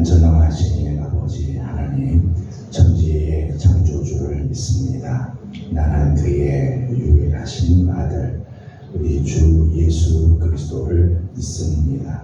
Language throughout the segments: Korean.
전능하신 아버지 하나님, 천지의 창조주를 믿습니다. 나는 그의 유일하신 아들 우리 주 예수 그리스도를 믿습니다.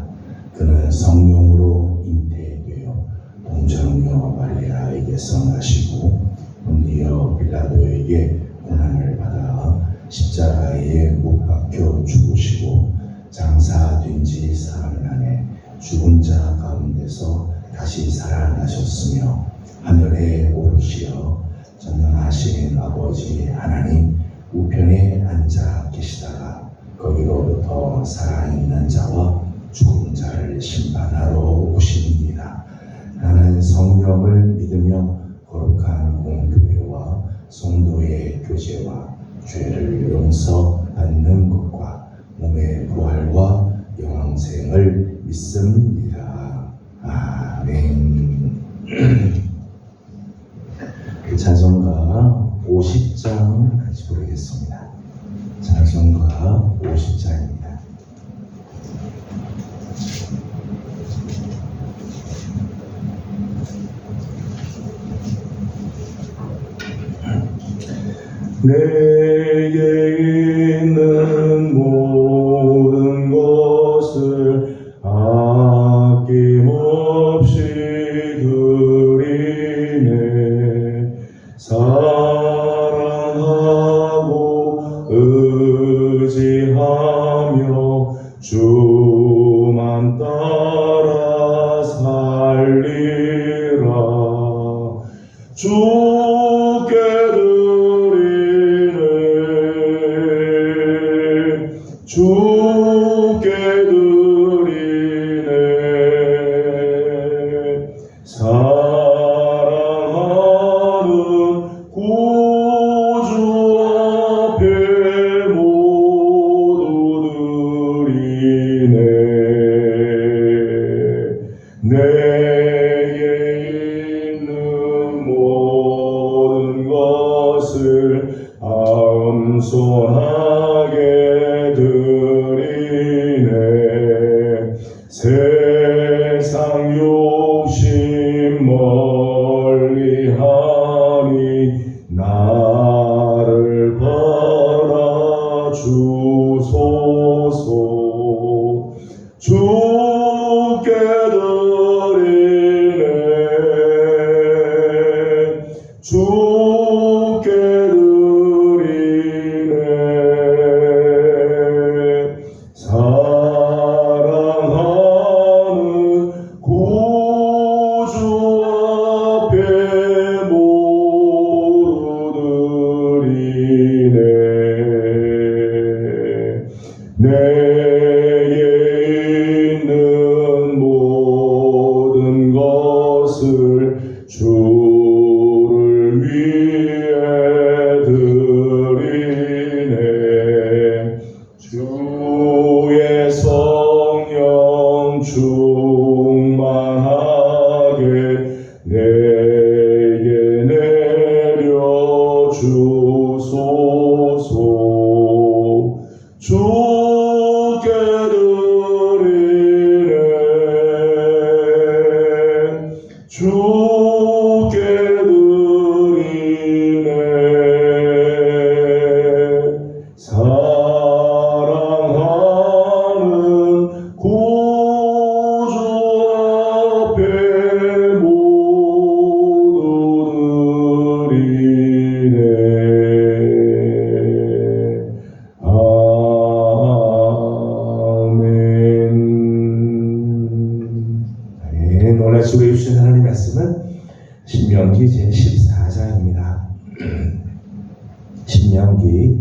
그는 성령으로 잉태되어 동정녀 마리아에게서 나시고 본디오 빌라도에게 고난을 받아 십자가에 못 박혀 죽으시고 장사된 지 사흘 만에 죽은 자 가운데서 다시 살아나셨으며 하늘에 오르시어 전능하신 아버지 하나님 우편에 앉아 계시다가 거기로부터 살아있는 자와 죽은 자를 심판하러 오십니다. 나는 성령을 믿으며 거룩한 공교회와 성도의 교제와 죄를 용서받는 것과 몸의 부활과 영생을 믿습니다. 아멘. 찬송가 50장 같이 부르겠습니다. 찬송가 50장입니다. 내게 있는 모든 것을 아낌없이 드리네. 사랑하고 의지하며 주만 따라 살리라. 주께 주께 드리네. 사랑하는 구주 앞에 모두 드리네. 내게 있는 모든 것을 겸손하게 드리네. 세상 욕심 멀리하니 나를 받아주소서. 주께 드리네. 주께 드리네. 사랑하는 구주 앞에 모두 드리네. 내게 있는 모든 것을 주를 위해 드리네. 주의 성령 충만하게 내게 내려주소서. 주께 드리네. 주께 드리네. 사랑하는 구주 앞에 모두 드리네. 아멘. 오늘 주의 주신 하나님 말씀은 신명기 제14장입니다. 신명기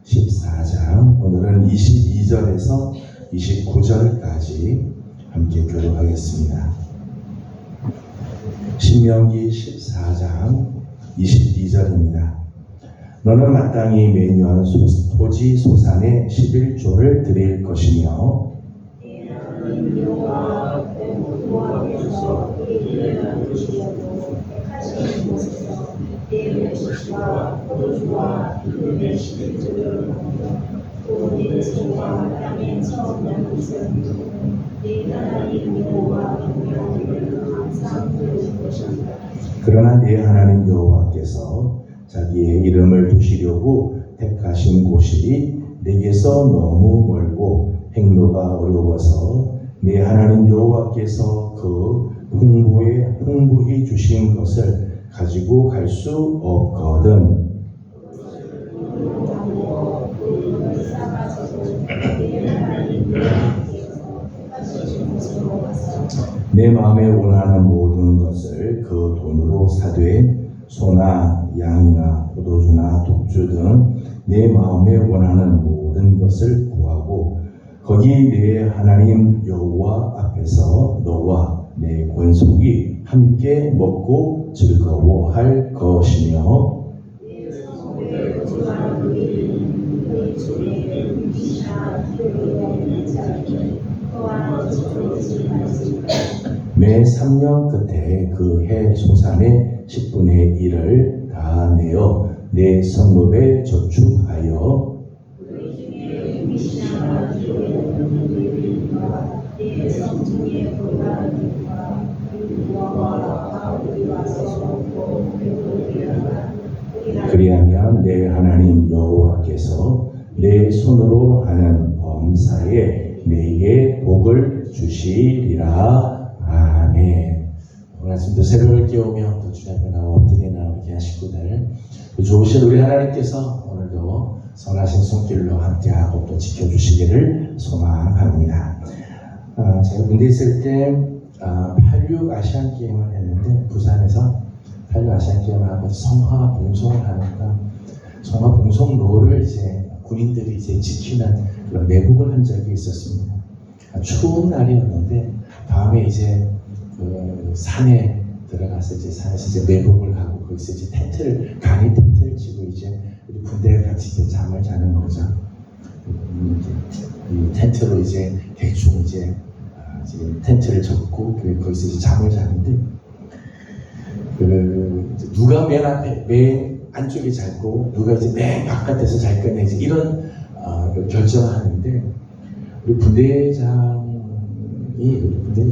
14장, 오늘은 22절에서 29절까지 함께 교독하겠습니다. 신명기 14장 22절입니다. 너는 마땅히 매년 토지 소산의 11조를 드릴 것이며 또 내 소와 땅의 처음 난 것은 네 하나님 여호와 경외하기를 항상 그러나 내 하나님 여호와께서 자기의 이름을 두시려고 택하신 곳이 내게서 너무 멀고 행로가 어려워서 내 하나님 여호와께서 그 홍보해 주신 것을 가지고 갈 수 없거든. 내 마음에 원하는 모든 것을 그 돈으로 사되 소나 양이나 포도주나 독주 등 내 마음에 원하는 모든 것을 구하고 거기 내 하나님 여호와 앞에서 너와 내 권속이 함께 먹고 즐거워할 것이며 매 3년 끝에 그 해 소산의 10분의 1을 다 내어 내 성읍에 저축하여 그리하면 내 하나님 여호와께서 내 손으로 하는 범사에 내게 복을 주시리라. 아멘. 오늘 아침도 새로를 깨우며 또 주님 앞에 나와 엎드리나 우리 식구들 좋으신 우리 하나님께서 오늘도 선하신 손길로 함께하고 또 지켜주시기를 소망합니다. 제가 군대 있을 때 86 아시안 게임을 했는데 부산에서 86 아시안 게임을 하고 성화 봉송을 하니까 성화 봉송로를 이제 군인들이 이제 지키는 그런 매복을 한 적이 있었습니다. 추운 날이었는데 밤에 이제 그 산에 들어가서 이제 산에서 이제 매복을 하고 거기서 이제 간이 텐트를 치고 이제 우리 군대에 같이 이제 잠을 자는 거죠. 이 텐트로 이제 대충 이제 텐트를 접고 거기서 이제 잠을 자는데 누가 맨 앞에 맨 안쪽에 잘고 누가 이제 맨 바깥에서 잘 거냐 이제 이런 결정을 하는데 우리 분대장이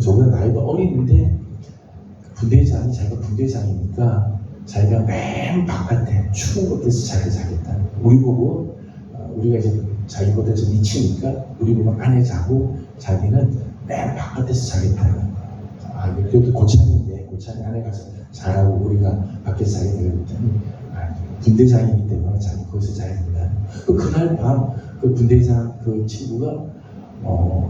저보다 나이가 어리는데 분대장이 자기가 분대장이니까 자기가 맨 바깥에 추운 곳에서 자기가 자겠다. 우리 보고 우리가 이제 자기보다 좀 미치니까 우리 보고 안에 자고 자기는 맨 바깥에서 자겠다. 그래도 고창인데 고창 안에 가서 자라고 우리가 밖에서 자게 되었더니 분대장이기 때문에 자기 거기서 자야 된다. 그날 밤 그 분대장 그 친구가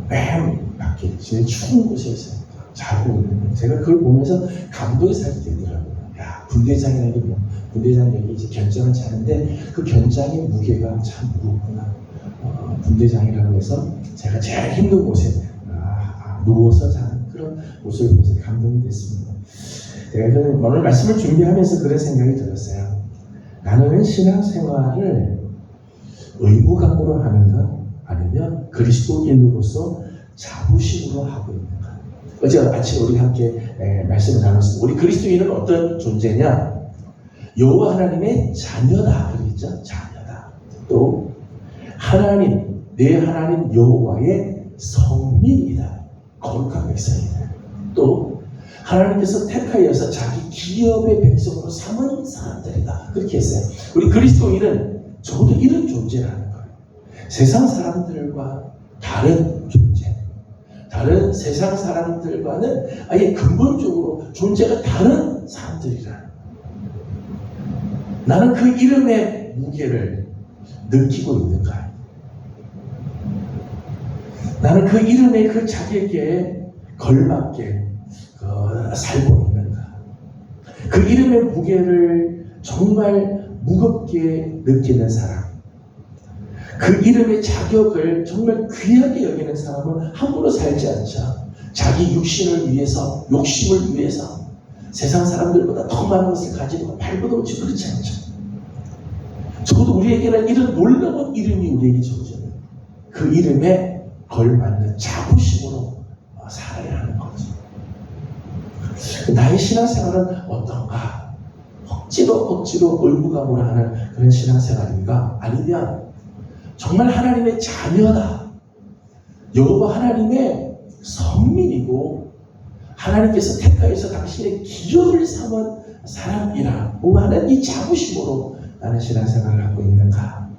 맨 밖에 제일 추운 곳에서 자고 있는 거예요. 제가 그걸 보면서 감동이 살게 되더라고요. 야, 분대장이라는 게 뭐, 분대장 여기 이제 견장을 차는데 그 견장의 무게가 참 무겁구나. 분대장이라고 해서 제가 제일 힘든 곳에 누워서 자는 그런 모습을 보면서 감동이 됐습니다. 제가 오늘 말씀을 준비하면서 그런 생각이 들었어요. 나는 신앙생활을 의무감으로 하는가? 아니면 그리스도인으로서 자부심으로 하고 있는가? 어제 아침에 우리 함께 말씀을 나눴습니다. 우리 그리스도인은 어떤 존재냐? 여호와 하나님의 자녀다. 그랬죠? 자녀다. 또 하나님, 내 하나님 여호와의 성민이다. 거룩한 백성이다. 또 하나님께서 택하여서 자기 기업의 백성으로 삼은 사람들이다. 그렇게 했어요. 우리 그리스도인은 저도 이런 존재라는 거예요. 세상 사람들과 다른 존재. 다른 세상 사람들과는 아예 근본적으로 존재가 다른 사람들이라는 거예요. 나는 그 이름의 무게를 느끼고 있는가? 나는 그 이름의 그 자격에 걸맞게 살고 있는가? 그 이름의 무게를 정말 무겁게 느끼는 사람, 그 이름의 자격을 정말 귀하게 여기는 사람은 함부로 살지 않죠. 자기 육신을 위해서, 욕심을 위해서 세상 사람들보다 더 많은 것을 가지고 발버둥치 그렇지 않죠. 적어도 우리에게는 이런 놀라운 이름이 우리에게 주어져요. 그 이름에 걸맞는 자부심으로 살아야 하는 거죠. 나의 신앙생활은 어떤가? 억지로 의무감으로 하는 그런 신앙생활인가? 아니면 정말 하나님의 자녀다. 여호와 하나님의 선민이고 하나님께서 택하여서 당신의 기업을 삼은 사람이라고 하는 이 자부심으로 나는 신앙생활을 하고 있는가?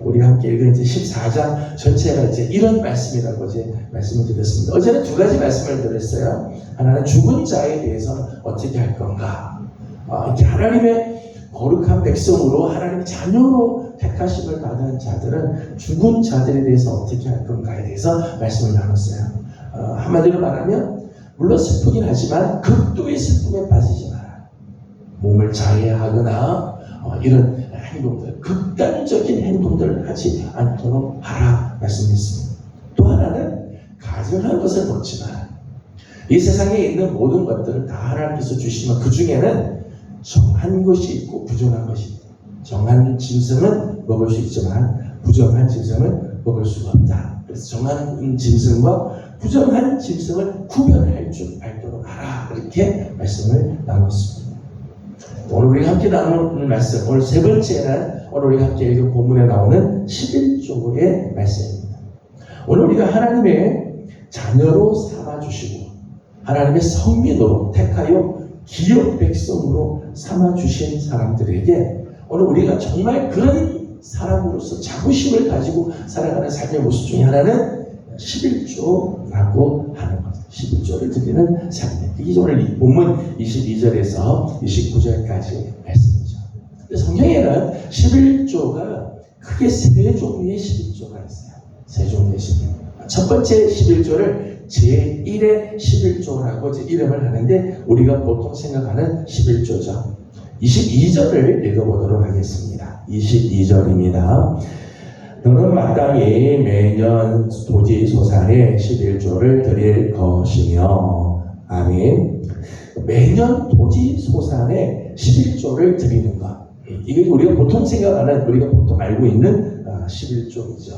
우리 함께 읽은 이제 14장 전체가 이제 이런 말씀이라고 이제 말씀을 드렸습니다. 어제는 두 가지 말씀을 드렸어요. 하나는 죽은 자에 대해서 어떻게 할 건가? 이렇게 하나님의 거룩한 백성으로 하나님의 자녀로 택하심을 받은 자들은 죽은 자들에 대해서 어떻게 할 건가에 대해서 말씀을 나눴어요. 한마디로 말하면 물론 슬프긴 하지만 극도의 슬픔에 빠지지 마라. 몸을 자해하거나 이런 행동들, 극단적인 행동들을 하지 않도록 하라 말씀했습니다. 또 하나는 가증한 것을 먹지 마라. 이 세상에 있는 모든 것들을 다 하나님께서 주시면 그 중에는 정한 것이 있고 부정한 것이 있다. 정한 짐승은 먹을 수 있지만 부정한 짐승은 먹을 수가 없다. 그래서 정한 짐승과 부정한 짐승을 구별할 줄 알도록 하라. 이렇게 말씀을 나눴습니다. 오늘 우리가 함께 나누는 말씀, 오늘 세 번째는 오늘 우리가 함께 읽은 본문에 나오는 11조의 말씀입니다. 오늘 우리가 하나님의 자녀로 삼아주시고 하나님의 성민으로 택하여 기업 백성으로 삼아주신 사람들에게 오늘 우리가 정말 그런 사람으로서 자부심을 가지고 살아가는 삶의 모습 중에 하나는 11조라고 하는 것. 11조를 드리는 삶입니다. 이게 오늘 이 본문 22절에서 29절까지 말씀이죠. 성경에는 11조가 크게 세 종류의 11조가 있어요. 세 종류의 11조. 첫 번째 11조를 제1의 11조라고 이제 이름을 하는데 우리가 보통 생각하는 11조죠. 22절을 읽어보도록 하겠습니다. 22절입니다. 너는 마땅히 매년 도지소산에 11조를 드릴 것이며 아멘. 매년 도지소산에 11조를 드리는 것. 이게 우리가 보통 생각하는 우리가 보통 알고 있는 11조이죠.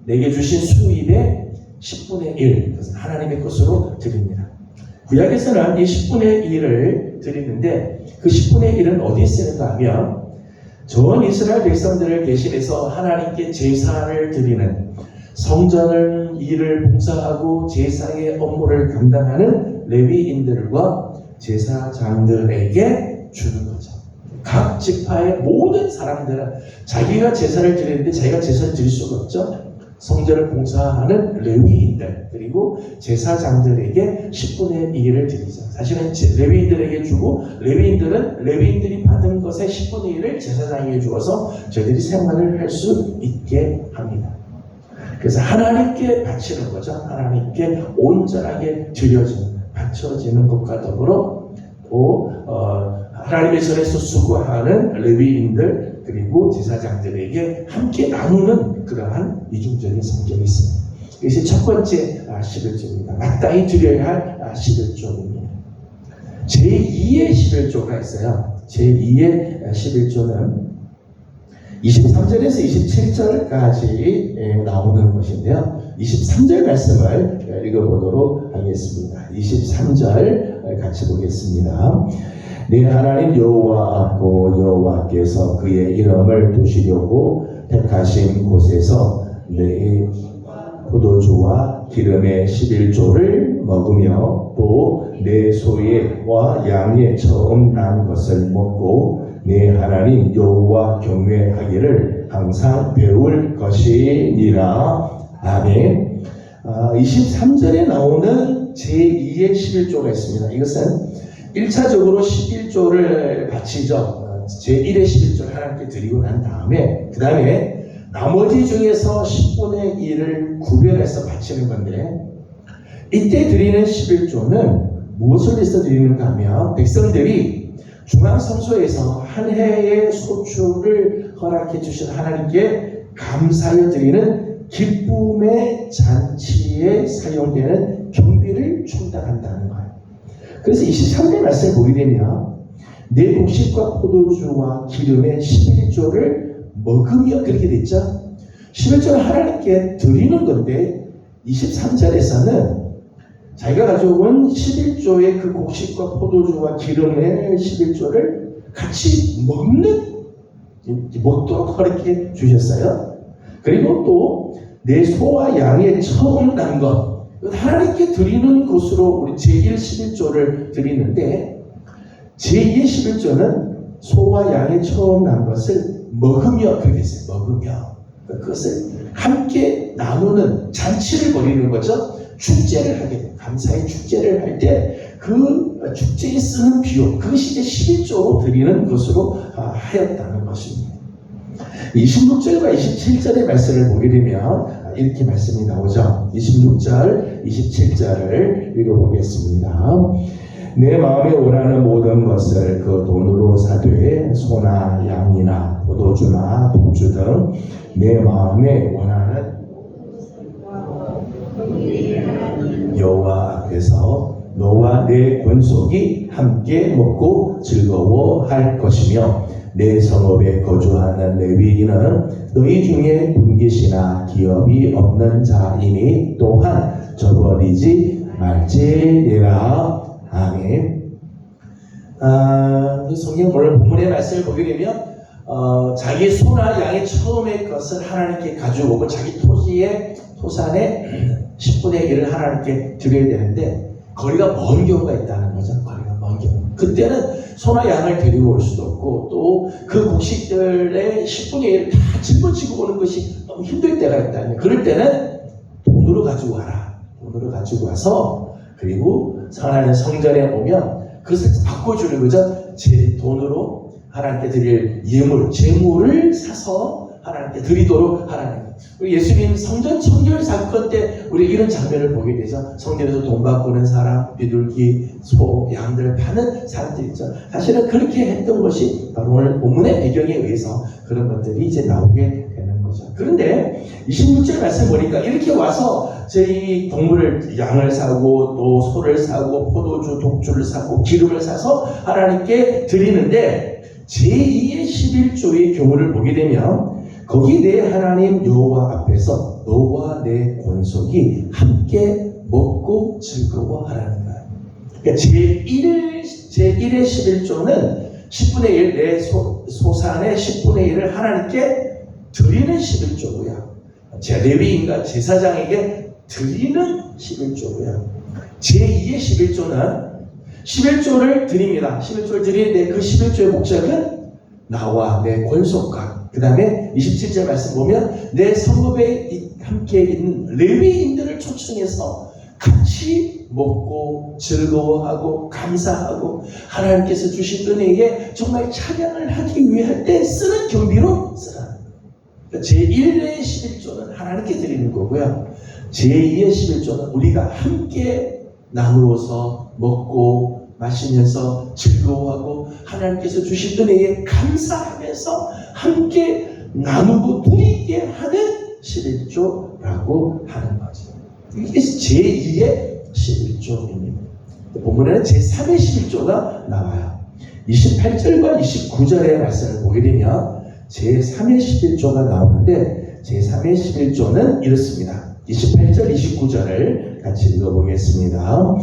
내게 주신 수입의 10분의 1 그것은 하나님의 것으로 드립니다. 구약에서는 이 10분의 1을 드리는데 그 10분의 1은 어디에 쓰는가 하면 전 이스라엘 백성들을 대신해서 하나님께 제사를 드리는 성전 일을 봉사하고 제사의 업무를 감당하는 레위인들과 제사장들에게 주는 거죠. 각 지파의 모든 사람들은 자기가 제사를 드리는데 자기가 제사를 드릴 수가 없죠. 성전을 봉사하는 레위인들 그리고 제사장들에게 10분의 1을 드리죠. 사실은 레위인들에게 주고 레위인들이 받은 것의 10분의 1을 제사장에게 주어서 저희들이 생활을 할 수 있게 합니다. 그래서 하나님께 바치는 거죠. 하나님께 온전하게 드려지는 바쳐지는 것과 더불어 또 하나님의 전에서 수고하는 레위인들 그리고 제사장들에게 함께 나누는 그러한 이중적인 성격이 있습니다. 이것이 첫 번째 11조입니다. 마땅히 드려야 할 11조입니다. 제2의 11조가 있어요. 제2의 11조는 23절에서 27절까지 나오는 것인데요. 23절 말씀을 읽어보도록 하겠습니다. 23절 같이 보겠습니다. 네 하나님 여호와 앞고 여호와께서 그의 이름을 두시려고 택하신 곳에서 내 포도주와 기름의 11조를 먹으며 또 내 소와 양의 처음 난 것을 먹고 내 하나님 여호와 경외하기를 항상 배울 것이니라. 아멘. 23절에 나오는 제2의 11조가 있습니다. 이것은 1차적으로 11조를 바치죠. 제1의 11조를 하나님께 드리고 난 다음에 그 다음에 나머지 중에서 10분의 1을 구별해서 바치는 건데 이때 드리는 11조는 무엇을 위해서 드리는가 하면 백성들이 중앙성소에서 한 해의 소출을 허락해 주신 하나님께 감사하여 드리는 기쁨의 잔치에 사용되는 경비를 충당한다는 거예요. 그래서 23절 말씀을 보게 되면 내 곡식과 포도주와 기름의 11조를 먹으며 그렇게 됐죠. 11조를 하나님께 드리는 건데 23절에서는 자기가 가져온 11조의 그 곡식과 포도주와 기름의 11조를 같이 먹도록 그렇게 주셨어요. 그리고 또 내 소와 양의 처음 난 것 하나님께 드리는 것으로 우리 제1 11조를 드리는데 제2의 11조는 소와 양이 처음 난 것을 먹으며 그렇게 했어요. 먹으며 그것을 함께 나누는 잔치를 벌이는 거죠. 축제를 하게 돼요. 감사의 축제를 할 때 그 축제에 쓰는 비용 그것이 이제 11조로 드리는 것으로 하였다는 것입니다. 26절과 27절의 말씀을 보게 되면 이렇게 말씀이 나오죠. 26절, 27절을 읽어보겠습니다. 내 마음에 원하는 모든 것을 그 돈으로 사되 소나 양이나 포도주나 독주 등 내 마음에 원하는 여호와 앞에서 너와 내 권속이 함께 먹고 즐거워할 것이며 내 성읍에 거주하는 레위인은 너희 중에 분깃이나 기업이 없는 자이니 또한 저버리지 말지니라. 아멘. 성경 오늘 본문의 말씀을 보게 되면 자기 소나 양의 처음의 것을 하나님께 가지고 오고 자기 토지의 토산의 10분의 1을 하나님께 드려야 되는데 거리가 먼 경우가 있다는 거죠. 거리가 먼 경우. 그때는 소나 양을 데리고 올 수도 없고 또 그 곡식들의 10분의 1을 다 짊어지고 오는 것이 너무 힘들 때가 있다는. 그럴 때는 돈으로 가지고 와라. 돈으로 가지고 와서 그리고 하나님 성전에 오면 그것을 바꿔주는 거죠. 제 돈으로 하나님께 드릴 예물, 제물을 사서 하나님께 드리도록 하라는 거예요. 예수님 성전 청결 사건 때 우리 이런 장면을 보게 되죠. 성전에서 돈 바꾸는 사람, 비둘기, 소, 양들 파는 사람들 있죠. 사실은 그렇게 했던 것이 바로 오늘 본문의 배경에 의해서 그런 것들이 이제 나오게 되는 거죠. 그런데 26절 말씀 보니까 이렇게 와서 저희 동물을 양을 사고 또 소를 사고 포도주, 독주를 사고 기름을 사서 하나님께 드리는데 제2의 11조의 경우를 보게 되면 거기 내 하나님 여호와 앞에서 너와 내 권속이 함께 먹고 즐거워하라는 거예요. 그러니까 제1의 11조는 10분의 1, 내 소산의 10분의 1을 하나님께 드리는 11조고요. 레위인과 제사장에게 드리는 11조고요. 제2의 11조는 11조를 드립니다. 11조를 드리는데 그 11조의 목적은 나와 내 권속과 그 다음에 27절 말씀 보면 내 성읍에 함께 있는 레위인들을 초청해서 같이 먹고 즐거워하고 감사하고 하나님께서 주신 은혜에 정말 찬양을 하기 위해 할 때 쓰는 경비로 쓰라는 거예요. 제1의 11조는 하나님께 드리는 거고요. 제2의 11조는 우리가 함께 나누어서 먹고 마시면서 즐거워하고 하나님께서 주신 은혜에 감사하면서 함께 나누고 누리게 하는 11조라고 하는 거죠. 이게 제2의 11조입니다. 본문에는 제3의 11조가 나와요. 28절과 29절의 말씀을 보게 되면 제3의 11조가 나오는데 제3의 11조는 이렇습니다. 28절, 29절을 같이 읽어보겠습니다.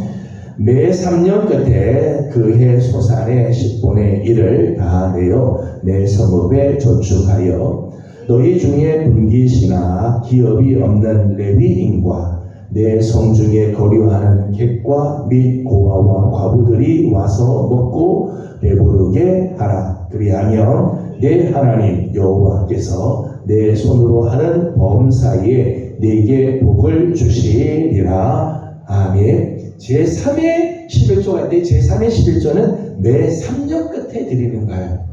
매 3년 끝에 그 해 소산의 10분의 1을 다 내어 내 성읍에 저축하여 너희 중에 분깃이나 기업이 없는 레위인과 내 성중에 거류하는 객과 및 고아와 과부들이 와서 먹고 배부르게 하라. 그리하면 내 하나님 여호와께서 내 손으로 하는 범사에 네게 복을 주시리라. 아멘. 제3의 11조가 있는데 제3의 11조는 매 3년 끝에 드리는 거예요.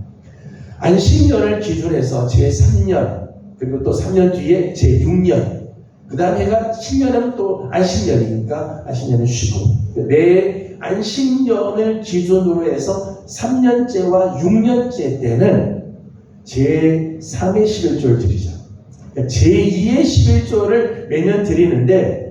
안식년을 기준해서 제3년 그리고 또 3년 뒤에 제6년 그 다음 해가 10년이면 또 안식년이니까 안식년은 쉬고 매 안식년을 기준으로 해서 3년째와 6년째 때는 제3의 11조를 드리죠. 그러니까 제2의 11조를 매년 드리는데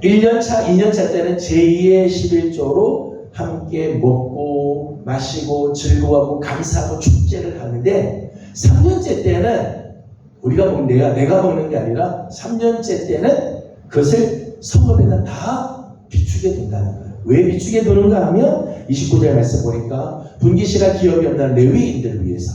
1년차, 2년차 때는 제2의 11조로 함께 먹고 마시고 즐거워하고 감사하고 축제를 하는데 3년째 때는 우리가 먹는 내가 먹는 게 아니라 3년째 때는 그것을 성읍에다 다 비추게 된다는 거예요. 왜 비추게 되는가 하면 29절 말씀 보니까 분깃이나 기업이 없는 레위인들을 위해서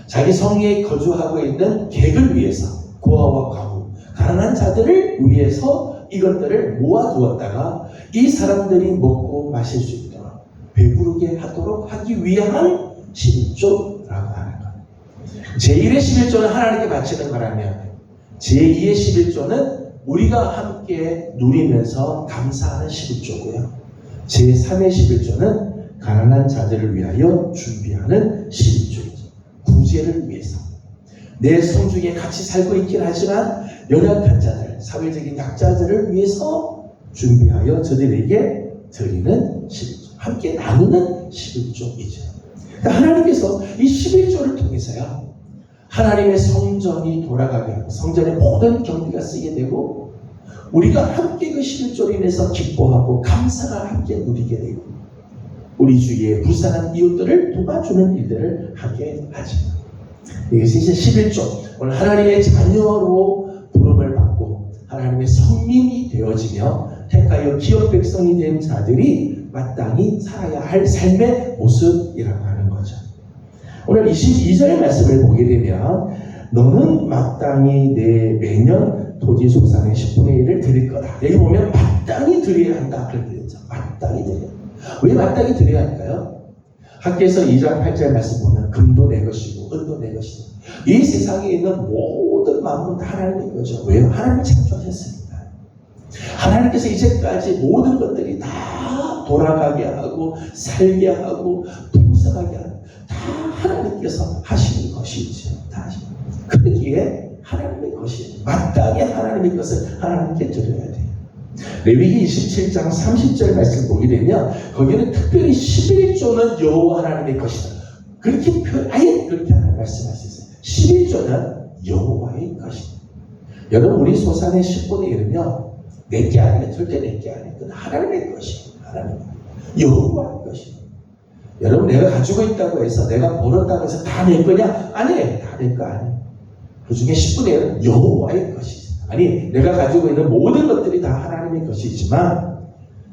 자기 성에 거주하고 있는 객을 위해서 고아와 과부 가난한 자들을 위해서 이것들을 모아두었다가 이 사람들이 먹고 마실 수 있도록 배부르게 하도록 하기 위한 11조라고 하는 거예요. 제1의 11조는 하나님께 바치는 거라면 제2의 11조는 우리가 함께 누리면서 감사하는 11조고요. 제3의 11조는 가난한 자들을 위하여 준비하는 11조이죠. 구제를 위해서. 내 성중에 같이 살고 있긴 하지만 연약한 자들, 사회적인 약자들을 위해서 준비하여 저들에게 드리는 11조. 함께 나누는 11조이죠. 그러니까 하나님께서 이 11조를 통해서요. 하나님의 성전이 돌아가게 하고 성전의 모든 경비가 쓰게 되고 우리가 함께 그 11조로 인해서 기뻐하고 감사가 함께 누리게 되고 우리 주위의 불쌍한 이웃들을 도와주는 일들을 하게 하죠. 이것이 이제 11조. 오늘 하나님의 자녀로 부름을 받고 하나님의 성민이 되어지며 택하여 기업 백성이 된 자들이 마땅히 살아야 할 삶의 모습이라고 하는 거죠. 오늘 22절 말씀을 보게 되면 너는 마땅히 내 매년 토지 소산의 10분의 1을 드릴 거다. 여기 보면 마땅히 드려야 한다. 그렇게 되죠. 마땅히 드려야 한다. 왜 마땅히 드려야 할까요? 학교에서 2장 8절 말씀 보면 금도 내 것이고 은도 내 것이다. 이 세상에 있는 모든 만물은 다 하나님의 거죠. 왜요? 하나님을 창조하셨으니까. 하나님께서 이제까지 모든 것들이 다 돌아가게 하고 살게 하고 풍성하게 하고 다 하나님께서 하시는 것이죠. 다 하시는 것. 그러기에 하나님의 것이 마땅히 하나님의 것을 하나님께 드려야 돼요. 레위기 27장 30절 말씀 보게 되면 거기는 특별히 11조는 여호와 하나님의 것이다. 그렇게 아예 그렇게 하는 말씀하셨어요. 11조는 여호와의 것이다. 여러분 우리 소산의 10분의 1은요 내게 아니에요. 절대 내게 아니에요. 그건 하나님의 것이에요. 하나님 여호와의 것이에요. 여러분 내가 가지고 있다고 해서 내가 벌었다고 해서 다 내 거냐? 아니에요. 다 내 거 아니에요. 그 중에 10분의 1은 여호와의 것이죠. 아니 내가 가지고 있는 모든 것들이 다 하나님의 것이지만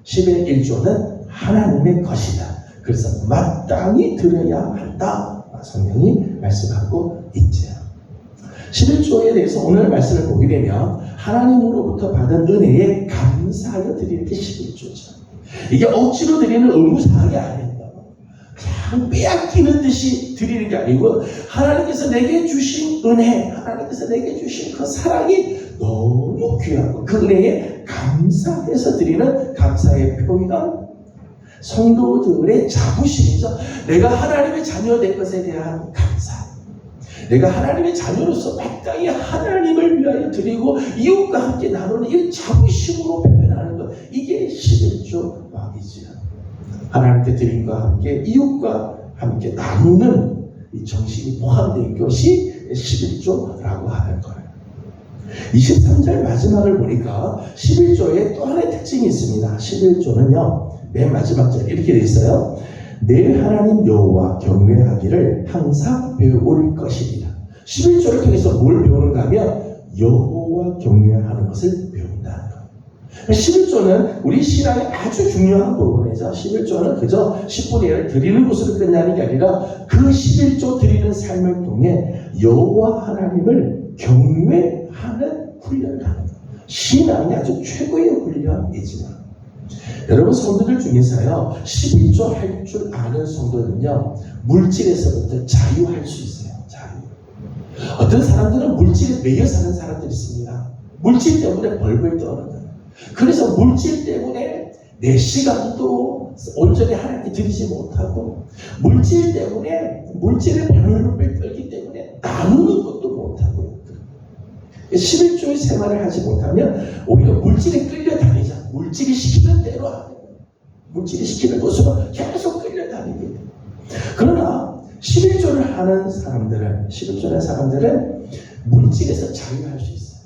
10의 1조는 하나님의 것이다. 그래서 마땅히 드려야 한다. 성경이 말씀하고 있죠. 11조에 대해서 오늘 말씀을 보게 되면 하나님으로부터 받은 은혜에 감사하여 드리는 게 11조죠. 이게 억지로 드리는 의무사항이 아닙니다. 그냥 빼앗기는 듯이 드리는 게 아니고 하나님께서 내게 주신 은혜, 하나님께서 내게 주신 그 사랑이 너무 귀하고 그 은혜에 감사해서 드리는 감사의 표현, 성도들의 자부심이죠. 내가 하나님의 자녀 된 것에 대한 감사. 내가 하나님의 자녀로서 마땅히 하나님을 위하여 드리고 이웃과 함께 나누는 이 자부심으로 표현하는 것. 이게 11조 마음이지요. 하나님께 드림과 함께 이웃과 함께 나누는 이 정신이 포함된 것이 11조라고 하는 거예요. 23절 마지막을 보니까 11조에 또 하나의 특징이 있습니다. 11조는요. 맨 마지막 절 이렇게 되어 있어요. 내 하나님 여호와 경외하기를 항상 배울 것이니라. 11조를 통해서 뭘 배우는가 하면 여호와 경외하는 것을 배운다는 거예요. 11조는 우리 신앙의 아주 중요한 부분이죠. 11조는 그저 10분의 1을 드리는 것으로 끝나는 게 아니라 그 11조 드리는 삶을 통해 여호와 하나님을 경외하는 훈련을 하는 거예요. 신앙이 아주 최고의 훈련이지만 여러분 성도들 중에서요 11조 할 줄 아는 성도는요 물질에서부터 자유할 수 있어요. 자유. 어떤 사람들은 물질에 매여 사는 사람들이 있습니다. 물질 때문에 벌벌 떠는 거예요. 그래서 물질 때문에 내 시간도 온전히 하나님께 드리지 못하고 물질 때문에 물질에 벌벌 떨기 때문에 나누는 것도 못하고 11조의 생활을 하지 못하면 오히려 물질에 끌려다니자. 물질이 시키는 대로 하는 거예요. 물질이 시키는 곳으로 계속 끌려다니게 돼요. 그러나 11조를 하는 사람들은 물질에서 자유할 수 있어요.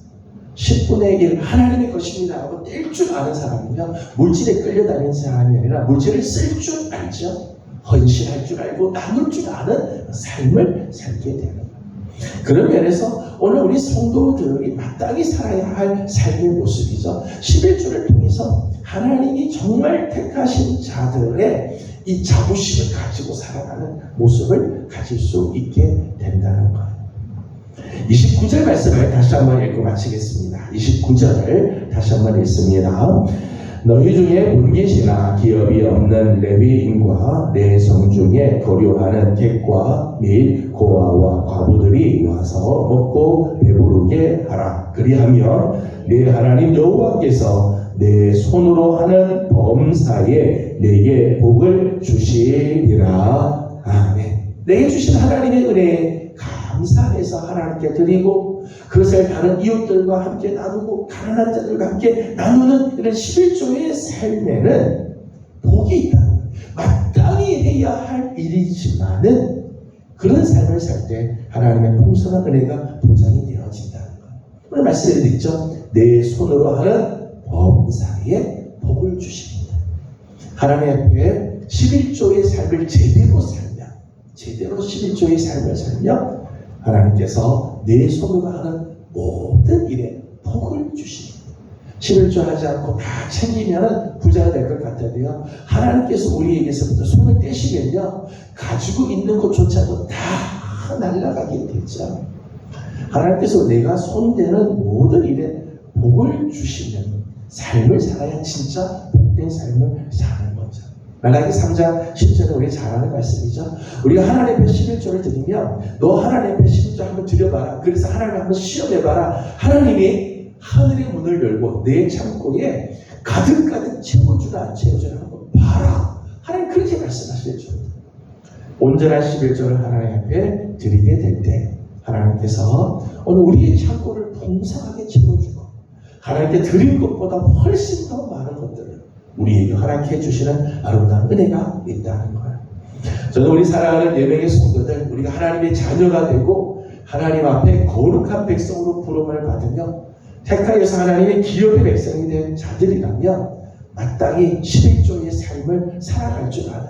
10분의 1 하나님의 것입니다 하고 뗄 줄 아는 사람이며 물질에 끌려다니는 사람이 아니라 물질을 쓸 줄 알죠. 헌신할 줄 알고 나눌 줄 아는 삶을 살게 되는 거예요. 그런 면에서 오늘 우리 성도들이 마땅히 살아야 할 삶의 모습이죠. 11조를 통해서 하나님이 정말 택하신 자들의 이 자부심을 가지고 살아가는 모습을 가질 수 있게 된다는 거예요. 29절 말씀을 다시 한번 읽고 마치겠습니다. 29절을 다시 한번 읽습니다. 너희 중에 분깃이나 기업이 없는 레위인과 내 성중에 거류하는 객과 및 고아와 과부들이 와서 먹고 배부르게 하라. 그리하면 내 하나님 여호와께서 내 손으로 하는 범사에 내게 복을 주시리라. 아멘. 내게 주신 하나님의 은혜에 감사해서 하나님께 드리고 그것을 다른 이웃들과 함께 나누고 가난한 자들과 함께 나누는 이런 11조의 삶에는 복이 있다. 마땅히 해야 할 일이지만은 그런 삶을 살 때 하나님의 풍성한 은혜가 보장이 되어진다는 것. 오늘 말씀드렸죠. 내 손으로 하는 범사에 복을 주십니다. 하나님 앞에 11조의 삶을 제대로 살며 제대로 11조의 삶을 살며 하나님께서 내 손으로 하는 모든 일에 복을 주십니다. 11조 하지 않고 다 챙기면 부자가 될 것 같아도요. 하나님께서 우리에게서부터 손을 떼시면요. 가지고 있는 것조차도 다 날아가게 되죠. 하나님께서 내가 손대는 모든 일에 복을 주시면 삶을 살아야 진짜 복된 삶을 사는 거죠. 말라기 3장 10절에 우리 잘 아는 말씀이죠. 우리가 하나님 앞에 11조를 드리면 너 하나님 앞에 11조 한번 드려봐라. 그래서 하나님 한번 시험해봐라. 하나님이 하늘의 문을 열고 내 창고에 가득가득 채워주나 안 채워주나 한번 봐라. 하나님 그렇게 말씀하시죠. 온전한 11조를 하나님 앞에 드리게 될 때 하나님께서 오늘 우리의 창고를 풍성하게 채워주고 하나님께 드린 것보다 훨씬 더 많은 것들을 우리에게 허락해 주시는 아름다운 은혜가 있다는 거예요. 저는 우리 사랑하는 4명의 성도들, 우리가 하나님의 자녀가 되고 하나님 앞에 거룩한 백성으로 부름을 받으며 택하여서 하나님의 기업의 백성이 된 자들이라면 마땅히 11조의 삶을 살아갈 줄 아는,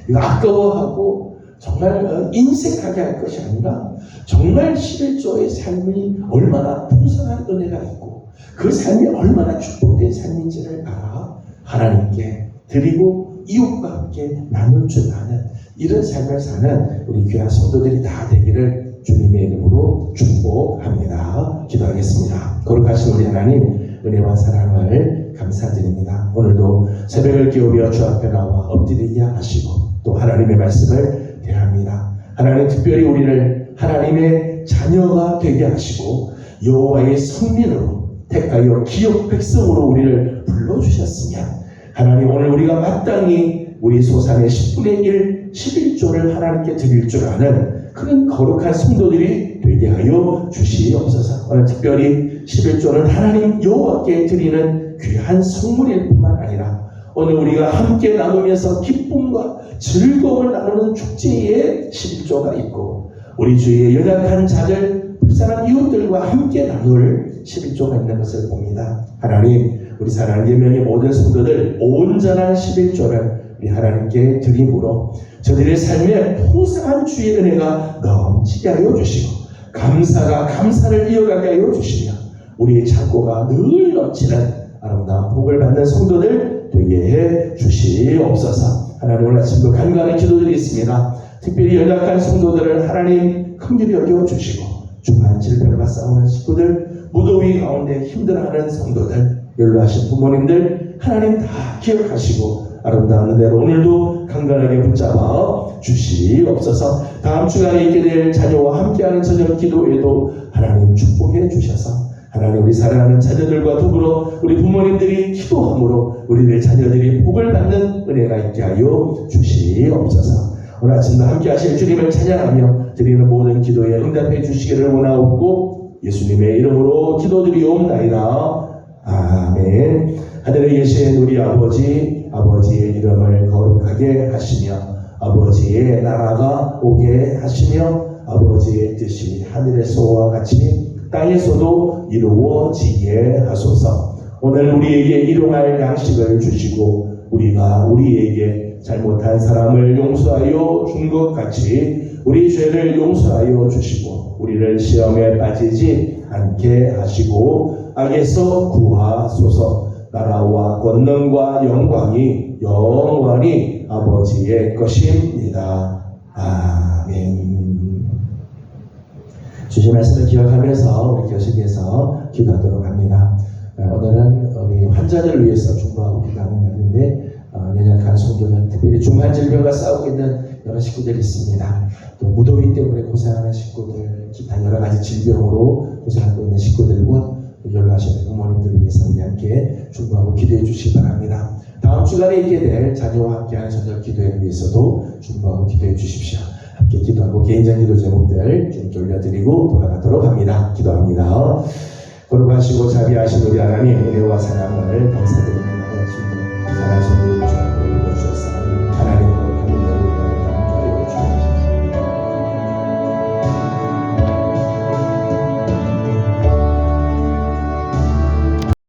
이거 아까워하고 정말 인색하게 할 것이 아니라 정말 11조의 삶이 얼마나 풍성한 은혜가 있고 그 삶이 얼마나 축복된 삶인지를 알아 하나님께 드리고 이웃과 함께 나눌 줄 아는 이런 삶을 사는 우리 귀한 성도들이 다 되기를 주님의 이름으로 축복합니다. 기도하겠습니다. 거룩하신 우리 하나님, 은혜와 사랑을 감사드립니다. 오늘도 새벽을 기울여 주 앞에 나와 엎드리게 하시고 또 하나님의 말씀을 대합니다. 하나님 특별히 우리를 하나님의 자녀가 되게 하시고 여호와의 성민으로 택하여 기업 백성으로 우리를 불러주셨으며 하나님 오늘 우리가 마땅히 우리 소산의 10분의 1, 11조를 하나님께 드릴 줄 아는 그런 거룩한 성도들이 되게 하여 주시옵소서. 오늘 특별히 11조는 하나님 여호와께 드리는 귀한 선물일 뿐만 아니라 오늘 우리가 함께 나누면서 기쁨과 즐거움을 나누는 축제의 11조가 있고 우리 주위의 연약한 자들, 불쌍한 이웃들과 함께 나눌 11조가 있는 것을 봅니다. 하나님, 우리 사랑하는 예명의 모든 성도들 온전한 11조를 우리 하나님께 드림으로 저들의 삶에 풍성한 주의 은혜가 넘치게 하여 주시고 감사가 감사를 이어가게 하여 주시며 우리의 창고가 늘 넘치는 아름다운 복을 받는 성도들 되게 해 주시옵소서. 하나님 오늘 아침도 간간히 기도드리겠습니다. 특별히 연약한 성도들을 하나님 긍휼히 여겨 주시고 중한 질병과 싸우는 식구들, 무더위 가운데 힘들어하는 성도들, 연로하신 부모님들 하나님 다 기억하시고 아름다운 은혜로 오늘도 강건하게 붙잡아 주시옵소서. 다음 주간에 있게 될 자녀와 함께하는 저녁 기도에도 하나님 축복해 주셔서 하나님 우리 사랑하는 자녀들과 더불어 우리 부모님들이 기도함으로 우리의 자녀들이 복을 받는 은혜가 있게 하여 주시옵소서. 오늘 아침도 함께 하실 주님을 찬양하며 드리는 모든 기도에 응답해 주시기를 원하옵고 예수님의 이름으로 기도드리옵나이다. 아멘. 하늘에 계신 우리 아버지, 아버지의 이름을 거룩하게 하시며 아버지의 나라가 오게 하시며 아버지의 뜻이 하늘에서와 같이 땅에서도 이루어지게 하소서. 오늘 우리에게 일용할 양식을 주시고 우리가 우리에게 잘못한 사람을 용서하여 준 것 같이 우리 죄를 용서하여 주시고 우리를 시험에 빠지지 않게 하시고 악에서 구하소서. 나라와 권능과 영광이 영원히 아버지의 것입니다. 아멘. 주신 말씀을 기억하면서 우리 교식에서 기도하도록 합니다. 오늘은 우리 환자를 위해서 중보하고 기도하는 날인데 연약한 성도들, 특별히 중한 질병과 싸우고 있는 여러 식구들이 있습니다. 또 무더위 때문에 고생하는 식구들, 기타 여러 가지 질병으로 고생하고 있는 식구들과 연로하시는 부모님들을 위해서 우리 함께 중보하고 기도해 주시기 바랍니다. 다음 주간에 있게 될 자녀와 함께하는 저녁 기도회를 위해서도 중보하고 기도해 주십시오. 함께 기도하고 개인적 기도 제목들 주님께 올려드리고 돌아가도록 합니다. 기도합니다. 거룩하시고 자비하신 우리 하나님, 은혜와 사랑을 감사드립니다.